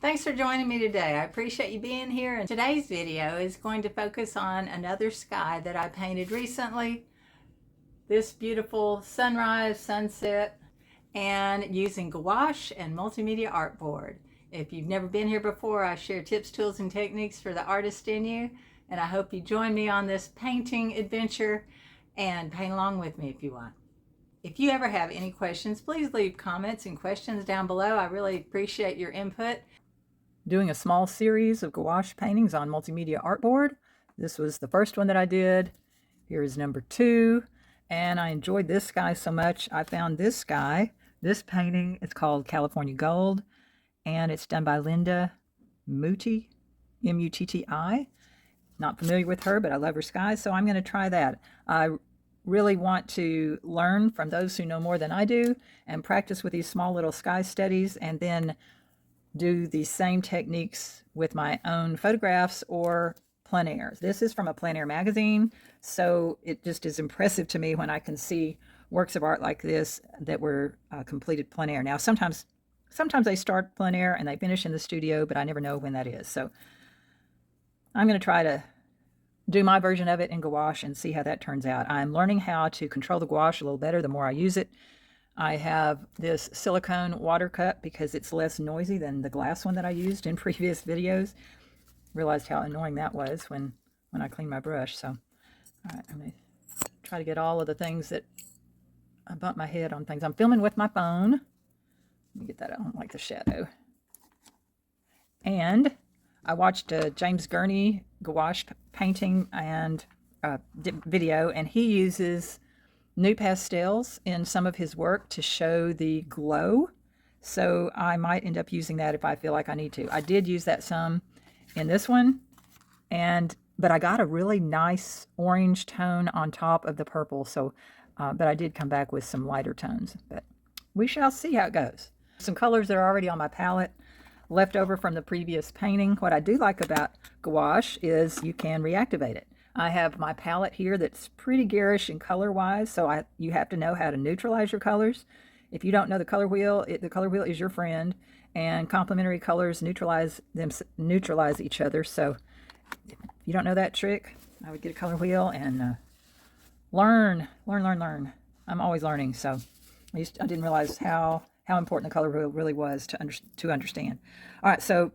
Thanks for joining me today. I appreciate you being here. And today's video is going to focus on another sky that I painted recently. This beautiful sunrise, sunset, and using gouache and multimedia artboard. If you've never been here before, I share tips, tools, and techniques for the artist in you. And I hope you join me on this painting adventure and paint along with me if you want. If you ever have any questions, please leave comments and questions down below. I really appreciate your input. Doing a small series of gouache paintings on Multimedia Artboard. This was the first one that I did. Here is number 2. And I enjoyed this sky so much, I found this sky, this painting. It's called California Gold, and it's done by Linda Mutti, M-U-T-T-I. Not familiar with her, but I love her skies, so I'm going to try that. I really want to learn from those who know more than I do and practice with these small little sky studies, and then do the same techniques with my own photographs or plein air. This is from a Plein Air Magazine, so it just is impressive to me when I can see works of art like this that were completed plein air. Now, sometimes they start plein air and they finish in the studio, but I never know when that is. So I'm going to try to do my version of it in gouache and see how that turns out. I'm learning how to control the gouache a little better the more I use it. I have this silicone water cup because it's less noisy than the glass one that I used in previous videos. Realized how annoying that was when I cleaned my brush. So, all right, I'm going to try to get all of the things that I bumped my head on things. I'm filming with my phone. Let me get that out. I don't like the shadow. And I watched a James Gurney gouache painting and video, and he uses new pastels in some of his work to show the glow. So I might end up using that if I feel like I need to. I did use that some in this one, but I got a really nice orange tone on top of the purple. So, but I did come back with some lighter tones, but we shall see how it goes. Some colors that are already on my palette, left over from the previous painting. What I do like about gouache is you can reactivate it. I have my palette here that's pretty garish in color-wise, so you have to know how to neutralize your colors. If you don't know the color wheel, the color wheel is your friend, and complementary colors neutralize each other. So if you don't know that trick, I would get a color wheel and learn. I'm always learning, so I didn't realize how important the color wheel really was to understand. All right, so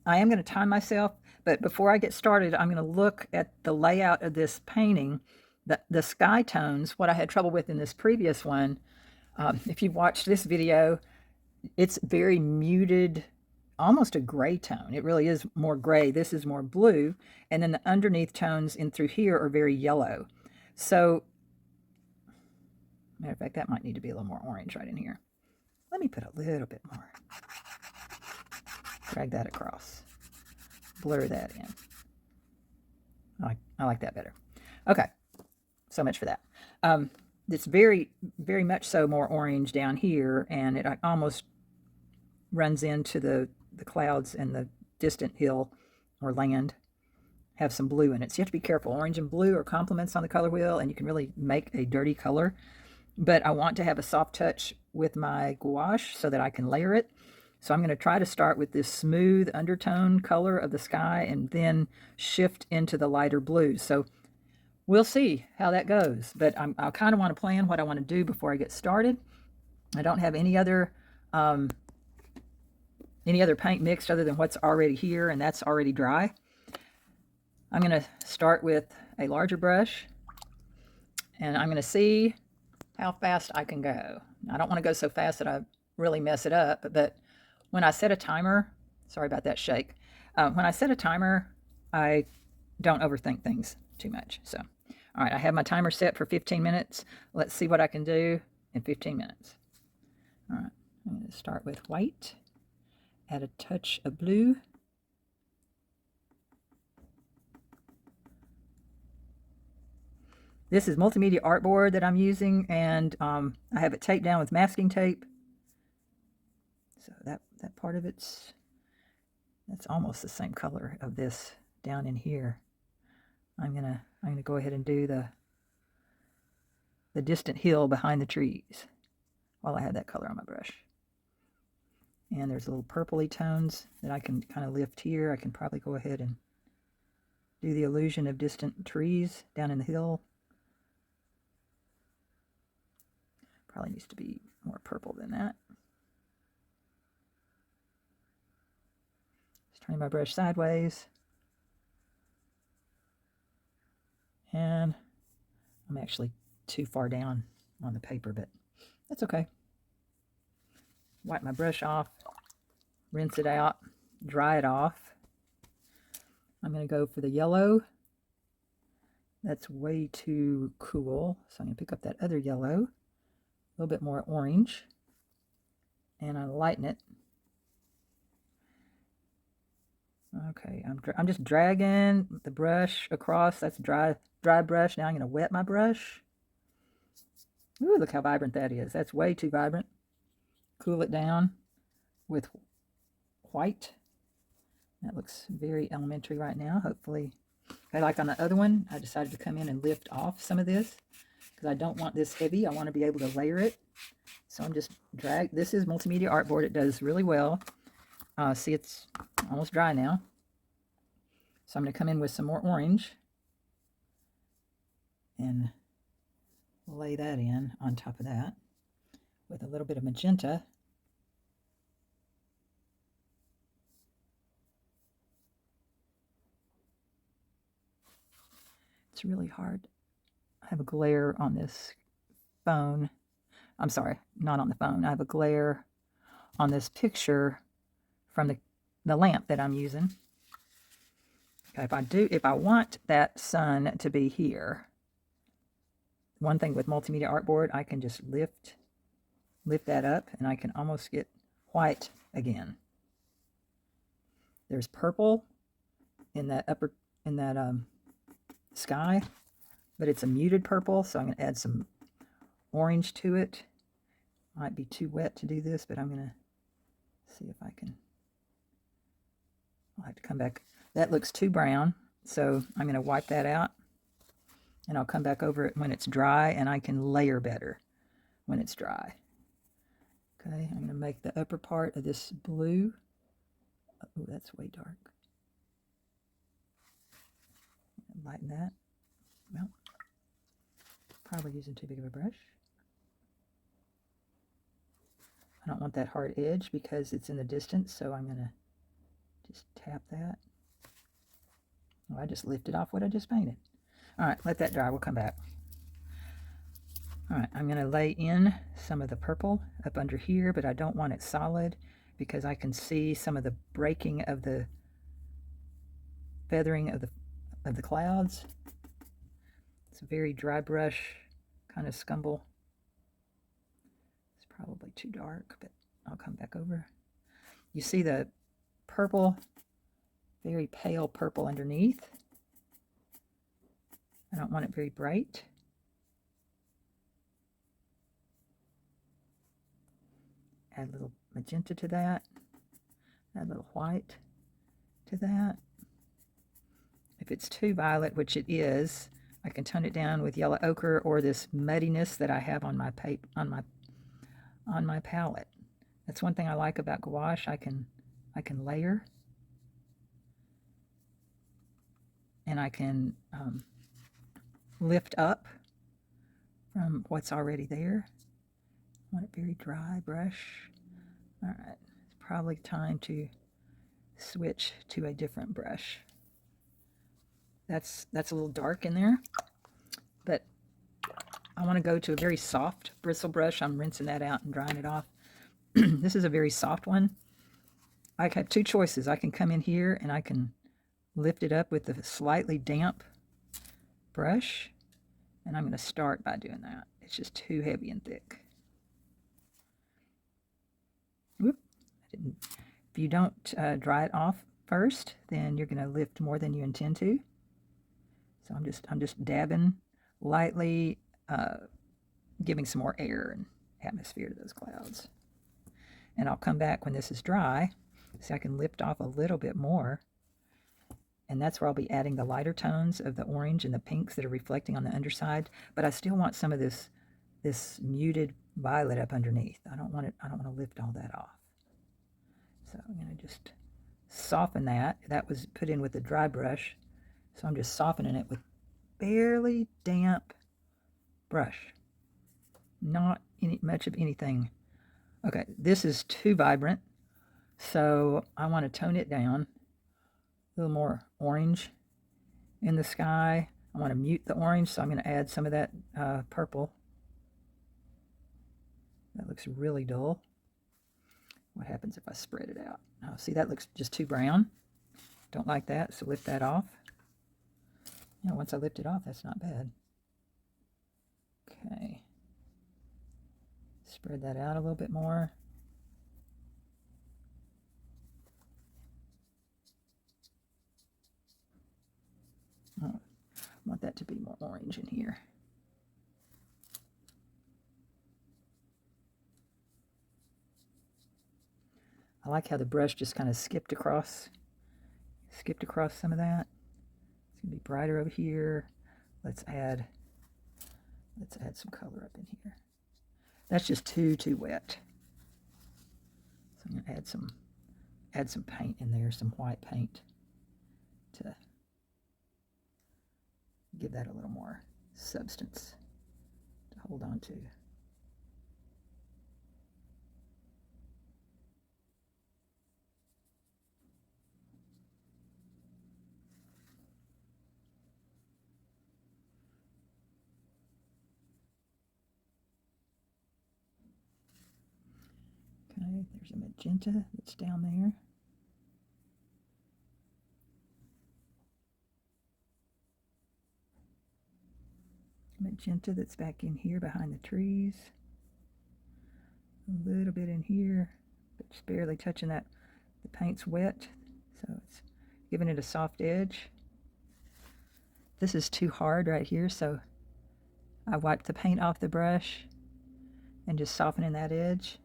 I am going to time myself. But before I get started, I'm going to look at the layout of this painting, the sky tones, what I had trouble with in this previous one. If you've watched this video, it's very muted, almost a gray tone. It really is more gray. This is more blue. And then the underneath tones in through here are very yellow. So, matter of fact, that might need to be a little more orange right in here. Let me put a little bit more. Drag that across. Blur that in. I like that better. Okay, so much for that. It's very, very much so more orange down here, and it almost runs into the clouds and the distant hill or land have some blue in it. So you have to be careful. Orange and blue are complements on the color wheel, and you can really make a dirty color. But I want to have a soft touch with my gouache so that I can layer it. So I'm going to try to start with this smooth undertone color of the sky and then shift into the lighter blues. So we'll see how that goes. But I kind of want to plan what I want to do before I get started. I don't have any other paint mixed other than what's already here, and that's already dry. I'm going to start with a larger brush, and I'm going to see how fast I can go. I don't want to go so fast that I really mess it up, but when I set a timer, sorry about that shake. When I set a timer, I don't overthink things too much. So, all right, I have my timer set for 15 minutes. Let's see what I can do in 15 minutes. All right, I'm going to start with white, add a touch of blue. This is Multimedia Artboard that I'm using, and I have it taped down with masking tape. So that part of that's almost the same color of this down in here. I'm gonna go ahead and do the distant hill behind the trees while I have that color on my brush. And there's little purpley tones that I can kind of lift here. I can probably go ahead and do the illusion of distant trees down in the hill. Probably needs to be more purple than that. Just turning my brush sideways. And I'm actually too far down on the paper, but that's okay. Wipe my brush off, rinse it out, dry it off. I'm going to go for the yellow. That's way too cool, so I'm going to pick up that other yellow, a little bit more orange, and I lighten it. Okay, I'm just dragging the brush across. That's dry brush. Now I'm going to wet my brush. Ooh, look how vibrant that is. That's way too vibrant. Cool it down with white. That looks very elementary right now. Hopefully, like on the other one, I decided to come in and lift off some of this because I don't want this heavy. I want to be able to layer it. So I'm just this is Multimedia Artboard. It does really well. See, it's almost dry now. So I'm going to come in with some more orange and lay that in on top of that with a little bit of magenta. It's really hard. I have a glare on this phone. I'm sorry, not on the phone. I have a glare on this picture from the lamp that I'm using. Okay, if I want that sun to be here, one thing with Multimedia Artboard, I can just lift that up and I can almost get white again. There's purple in that sky, but it's a muted purple, so I'm going to add some orange to it. Might be too wet to do this, but I'm going to see if I can. I'll have to come back. That looks too brown, so I'm going to wipe that out, and I'll come back over it when it's dry, and I can layer better when it's dry. Okay, I'm going to make the upper part of this blue. Oh, that's way dark. Lighten that. Well, probably using too big of a brush. I don't want that hard edge because it's in the distance, so I'm going to just tap that. Oh, I just lifted off what I just painted. All right, let that dry. We'll come back. All right, I'm going to lay in some of the purple up under here, but I don't want it solid because I can see some of the breaking of the feathering of the clouds. It's a very dry brush, kind of scumble. It's probably too dark, but I'll come back over. You see the purple, very pale purple underneath. I don't want it very bright. Add a little magenta to that. Add a little white to that. If it's too violet, which it is, I can tone it down with yellow ochre or this muddiness that I have on my palette. That's one thing I like about gouache. I can layer, and I can lift up from what's already there. I want it very dry brush. All right, it's probably time to switch to a different brush. That's a little dark in there, but I want to go to a very soft bristle brush. I'm rinsing that out and drying it off. This is a very soft one. I have two choices. I can come in here and I can lift it up with a slightly damp brush, and I'm going to start by doing that. It's just too heavy and thick. Whoop. If you don't dry it off first, then you're going to lift more than you intend to. So I'm just dabbing lightly, giving some more air and atmosphere to those clouds. And I'll come back when this is dry, so I can lift off a little bit more. And that's where I'll be adding the lighter tones of the orange and the pinks that are reflecting on the underside. But I still want some of this muted violet up underneath. I don't want to lift all that off. So I'm going to just soften that. That was put in with a dry brush. So I'm just softening it with barely damp brush. Not much of anything. Okay, this is too vibrant. So I want to tone it down. A little more orange in the sky. I want to mute the orange, so I'm going to add some of that purple. That looks really dull. What happens if I spread it out? Oh, see, that looks just too brown. Don't like that, so lift that off. You know, once I lift it off, that's not bad. Okay. Spread that out a little bit more. Oh, I want that to be more orange in here. I like how the brush just kind of skipped across some of that. It's gonna be brighter over here. Let's add some color up in here. That's just too wet. So I'm gonna add some paint in there, some white paint to give that a little more substance to hold on to. Okay, there's a magenta that's down there. Magenta that's back in here behind the trees. A little bit in here, but just barely touching that. The paint's wet, so it's giving it a soft edge. This is too hard right here, so I wiped the paint off the brush and just softening that edge.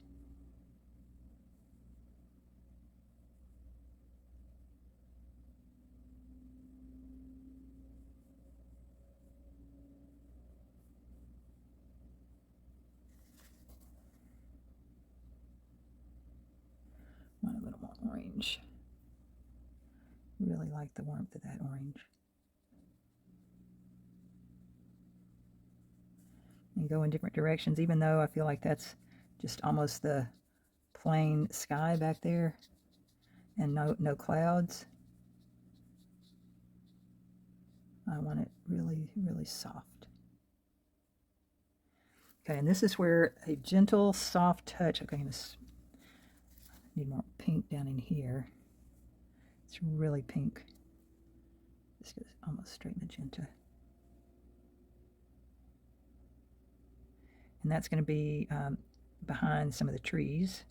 Want a little more orange. Really like the warmth of that orange. And go in different directions, even though I feel like that's just almost the plain sky back there and no clouds. I want it really, really soft. Okay, and this is where a gentle, soft touch. Okay, I'm gonna need more pink down in here. It's really pink. This goes almost straight magenta. And that's going to be behind some of the trees.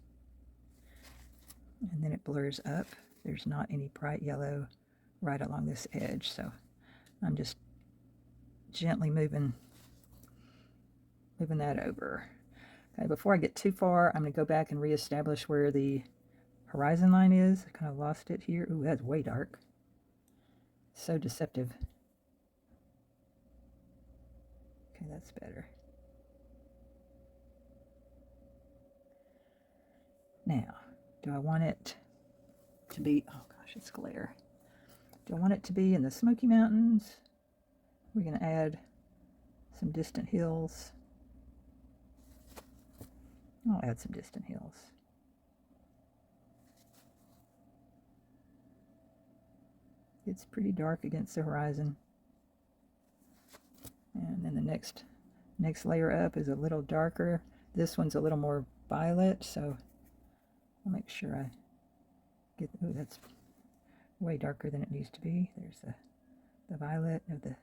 And then it blurs up. There's not any bright yellow right along this edge, so I'm just gently moving that over. Okay, before I get too far, I'm going to go back and reestablish where the horizon line is. I kind of lost it here. Ooh, that's way dark. So deceptive. Okay, that's better. Now, do I want it to be, oh gosh, it's glare. Do I want it to be in the Smoky Mountains? We're going to add some distant hills. I'll add some distant hills. It's pretty dark against the horizon. And then the next layer up is a little darker. This one's a little more violet, so I'll make sure I get, oh, that's way darker than it needs to be. There's the violet of the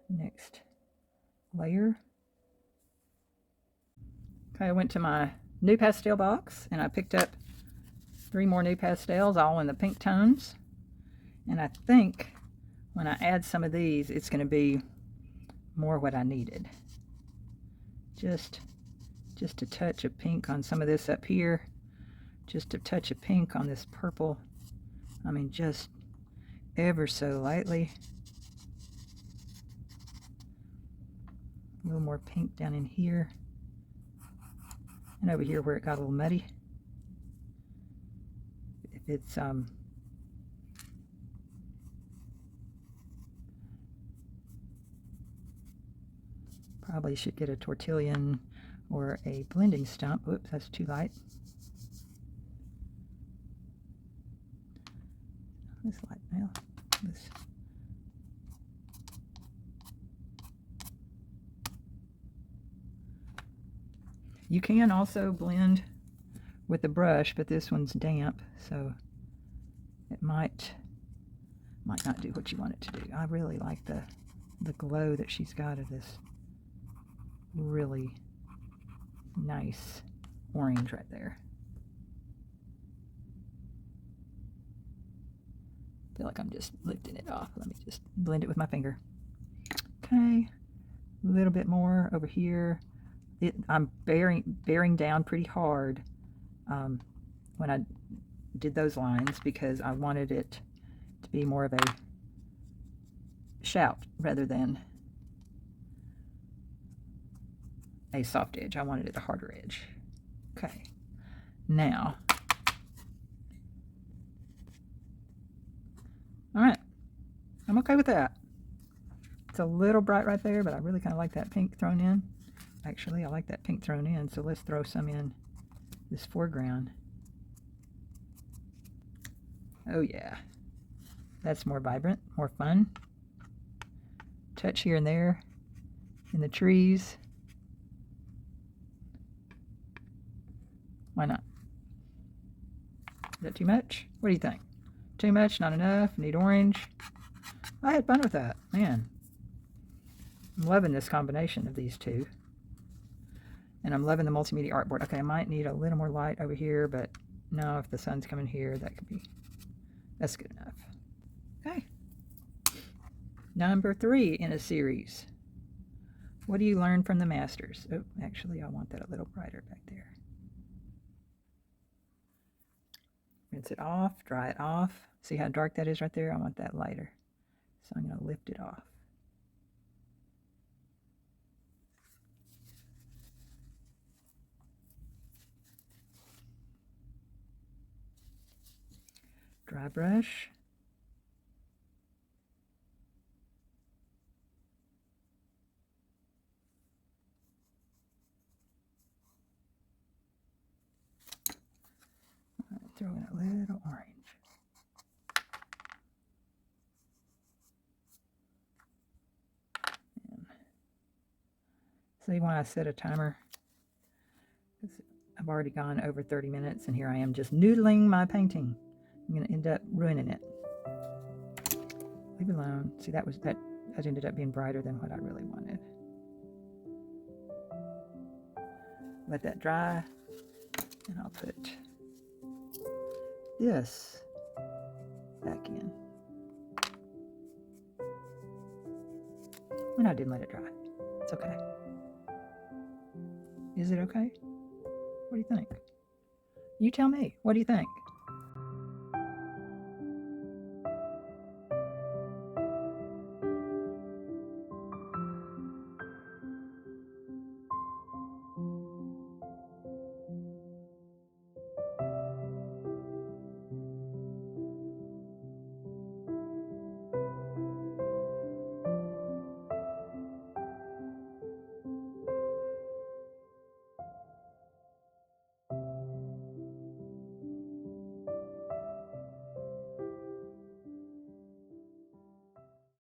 next layer. Okay, I went to my new pastel box and I picked up 3 more new pastels, all in the pink tones. And I think when I add some of these, it's going to be more what I needed. Just a touch of pink on some of this up here. Just a touch of pink on this purple. I mean, just ever so lightly. A little more pink down in here. And over here where it got a little muddy. It's probably should get a tortillon or a blending stump. Whoops, that's too light. This light now. This. You can also blend with the brush, but this one's damp, so it might not do what you want it to do. I really like the glow that she's got of this really nice orange right there. I feel like I'm just lifting it off. Let me just blend it with my finger. Okay, a little bit more over here. I'm bearing down pretty hard when I did those lines because I wanted it to be more of a shout rather than a soft edge. I wanted it a harder edge. Okay, now, all right, I'm okay with that. It's a little bright right there, but I really kind of like that pink thrown in. Actually, I like that pink thrown in, so let's throw some in this foreground. Oh yeah, that's more vibrant, more fun. Touch here and there in the trees. Why not? Is that too much? What do you think? Too much? Not enough? Need orange? I had fun with that, man. I'm loving this combination of these two. And I'm loving the Multimedia Artboard. Okay, I might need a little more light over here, but no, if the sun's coming here, that's good enough. Okay. Number 3 in a series. What do you learn from the masters? Oh, actually, I want that a little brighter back there. Rinse it off, dry it off. See how dark that is right there? I want that lighter. So I'm going to lift it off. Dry brush. Throw in a little orange. And see why I set a timer? I've already gone over 30 minutes and here I am just noodling my painting. I'm going to end up ruining it. Leave it alone. See, that ended up being brighter than what I really wanted. Let that dry, and I'll put this back in. And I didn't let it dry. It's okay. Is it okay? What do you think? You tell me. What do you think?